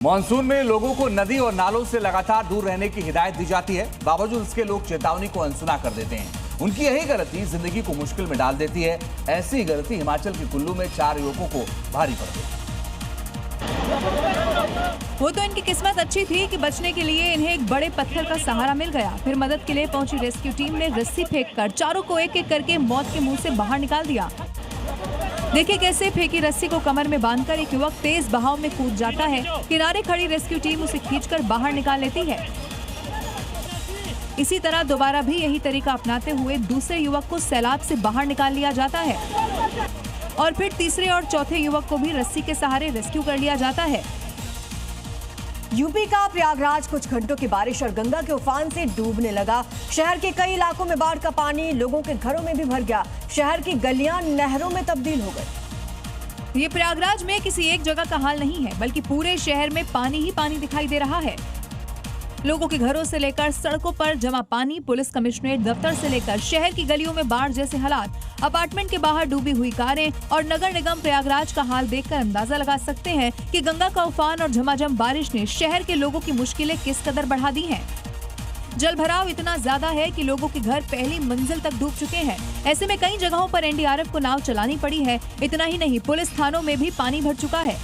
Monsoon में लोगों को नदी और नालों से लगातार दूर रहने की हिदायत दी जाती है। बावजूद इसके लोग चेतावनी को अनसुना कर देते हैं। उनकी यही गलती जिंदगी को मुश्किल में डाल देती है। ऐसी गलती हिमाचल के कुल्लू में 4 युवकों को भारी पड़ गई। वो तो इनकी किस्मत अच्छी थी कि बचने के लिए इन्हें एक बड़े पत्थर का सहारा मिल गया। फिर मदद के लिए पहुंची रेस्क्यू टीम ने रस्सी फेंककर चारों को एक एक करके मौत के मुंह से बाहर निकाल दिया। देखिए कैसे फेंकी रस्सी को कमर में बांधकर एक युवक तेज बहाव में कूद जाता है। किनारे खड़ी रेस्क्यू टीम उसे खींचकर बाहर निकाल लेती है। इसी तरह दोबारा भी यही तरीका अपनाते हुए दूसरे युवक को सैलाब से बाहर निकाल लिया जाता है और फिर तीसरे और चौथे युवक को भी रस्सी के सहारे रेस्क्यू कर लिया जाता है। यूपी का प्रयागराज कुछ घंटों की बारिश और गंगा के उफान से डूबने लगा। शहर के कई इलाकों में बाढ़ का पानी लोगों के घरों में भी भर गया। शहर की गलियां नहरों में तब्दील हो गई। ये प्रयागराज में किसी एक जगह का हाल नहीं है, बल्कि पूरे शहर में पानी ही पानी दिखाई दे रहा है। लोगों के घरों से लेकर सड़कों पर जमा पानी, पुलिस कमिश्नरेट दफ्तर से लेकर शहर की गलियों में बाढ़ जैसे हालात, अपार्टमेंट के बाहर डूबी हुई कारें और नगर निगम प्रयागराज का हाल देखकर अंदाजा लगा सकते हैं कि गंगा का उफान और झमाझम बारिश ने शहर के लोगों की मुश्किलें किस कदर बढ़ा दी हैं। जल भराव इतना ज्यादा है कि लोगों के घर पहली मंजिल तक डूब चुके हैं। ऐसे में कई जगहों पर एनडीआरएफ को नाव चलानी पड़ी है। इतना ही नहीं, पुलिस थानों में भी पानी भर चुका है।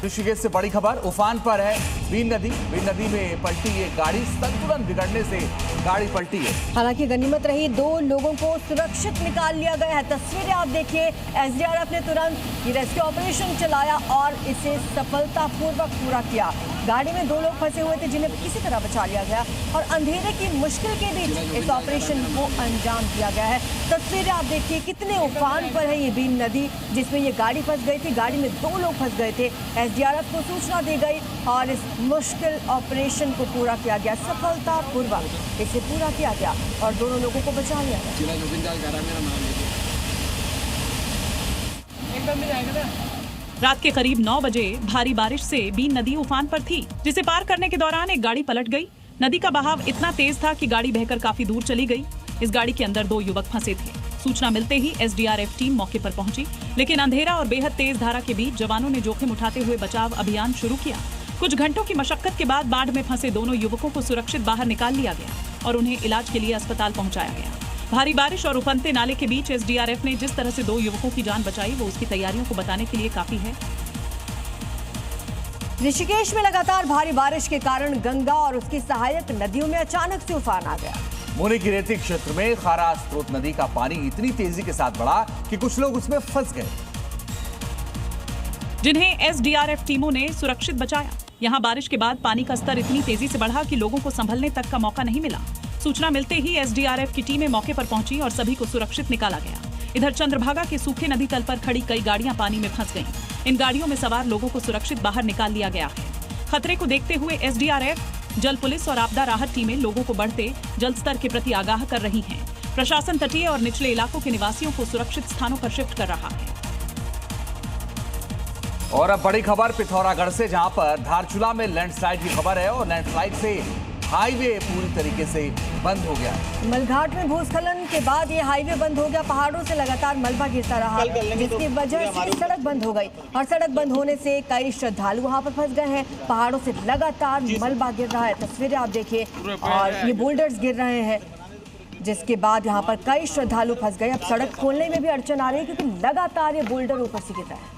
ऋषिकेश से बड़ी खबर उफान पर है बीन नदी में पलटी ये गाड़ी, संतुलन बिगड़ने से गाड़ी पलटी है। हालांकि गनीमत रही, 2 लोगों को सुरक्षित निकाल लिया गया है। तस्वीरें आप देखिए, एसडीआरएफ ने तुरंत ये रेस्क्यू ऑपरेशन चलाया और इसे सफलतापूर्वक पूरा किया। गाड़ी में 2 लोग फंसे हुए थे जिन्हें किसी तरह बचा लिया गया और अंधेरे की मुश्किल के बीच इस ऑपरेशन को अंजाम दिया गया है। तस्वीरें आप देखिए, कितने उफान पर है ये बीन नदी, जिसमें ये गाड़ी फंस गई थी। गाड़ी में 2 लोग फंस गए थे। एसडीआरएफ को सूचना दी गई और इस मुश्किल ऑपरेशन को पूरा किया गया। सफलतापूर्वक इसे पूरा किया गया और दोनों लोगों को बचा लिया गया। रात के करीब 9 बजे भारी बारिश से बीन नदी उफान पर थी, जिसे पार करने के दौरान एक गाड़ी पलट गई। नदी का बहाव इतना तेज था कि गाड़ी बहकर काफी दूर चली गई। इस गाड़ी के अंदर 2 युवक फंसे थे। सूचना मिलते ही एसडीआरएफ टीम मौके पर पहुंची, लेकिन अंधेरा और बेहद तेज धारा के बीच जवानों ने जोखिम उठाते हुए बचाव अभियान शुरू किया। कुछ घंटों की मशक्कत के बाद बाढ़ में फंसे दोनों युवकों को सुरक्षित बाहर निकाल लिया गया और उन्हें इलाज के लिए अस्पताल पहुंचाया गया। भारी बारिश और उफनते नाले के बीच एसडीआरएफ ने जिस तरह से 2 युवकों की जान बचाई, वो उसकी तैयारियों को बताने के लिए काफी है। ऋषिकेश में लगातार भारी बारिश के कारण गंगा और उसकी सहायक नदियों में अचानक से उफान आ गया। मोनी की रेती क्षेत्र में खारा स्रोत नदी का पानी इतनी तेजी के साथ बढ़ा कि कुछ लोग उसमें फंस गए, जिन्हें एसडीआरएफ टीमों ने सुरक्षित बचाया। यहाँ बारिश के बाद पानी का स्तर इतनी तेजी से बढ़ा कि लोगों को संभलने तक का मौका नहीं मिला। सूचना मिलते ही एसडीआरएफ की टीमें मौके पर पहुंची और सभी को सुरक्षित निकाला गया। इधर चंद्रभागा के सूखे नदी तल पर खड़ी कई गाड़ियां पानी में फंस गईं। इन गाड़ियों में सवार लोगों को सुरक्षित बाहर निकाल लिया गया है। खतरे को देखते हुए एसडीआरएफ, जल पुलिस और आपदा राहत टीमें लोगों को बढ़ते जल स्तर के प्रति आगाह कर रही हैं। प्रशासन तटीय और निचले इलाकों के निवासियों को सुरक्षित स्थानों पर शिफ्ट कर रहा है। और अब बड़ी खबर पिथौरागढ़ से, जहां पर धारचूला में लैंडस्लाइड की खबर है और लैंडस्लाइड से हाईवे पूरी तरीके से बंद हो गया। मलघाट में भूस्खलन के बाद ये हाईवे बंद हो गया। पहाड़ों से लगातार मलबा गिरता रहा, जिसकी वजह से सड़क बंद हो गई और सड़क बंद होने से कई श्रद्धालु वहां पर फंस गए हैं। पहाड़ों से लगातार मलबा गिर रहा है। तस्वीरें आप देखिए, और ये बोल्डर्स गिर रहे हैं, जिसके बाद यहाँ पर कई श्रद्धालु फंस गए। अब सड़क खोलने में भी अड़चन आ रही है, क्योंकि लगातार ये बोल्डर ऊपर से गिर रहा है।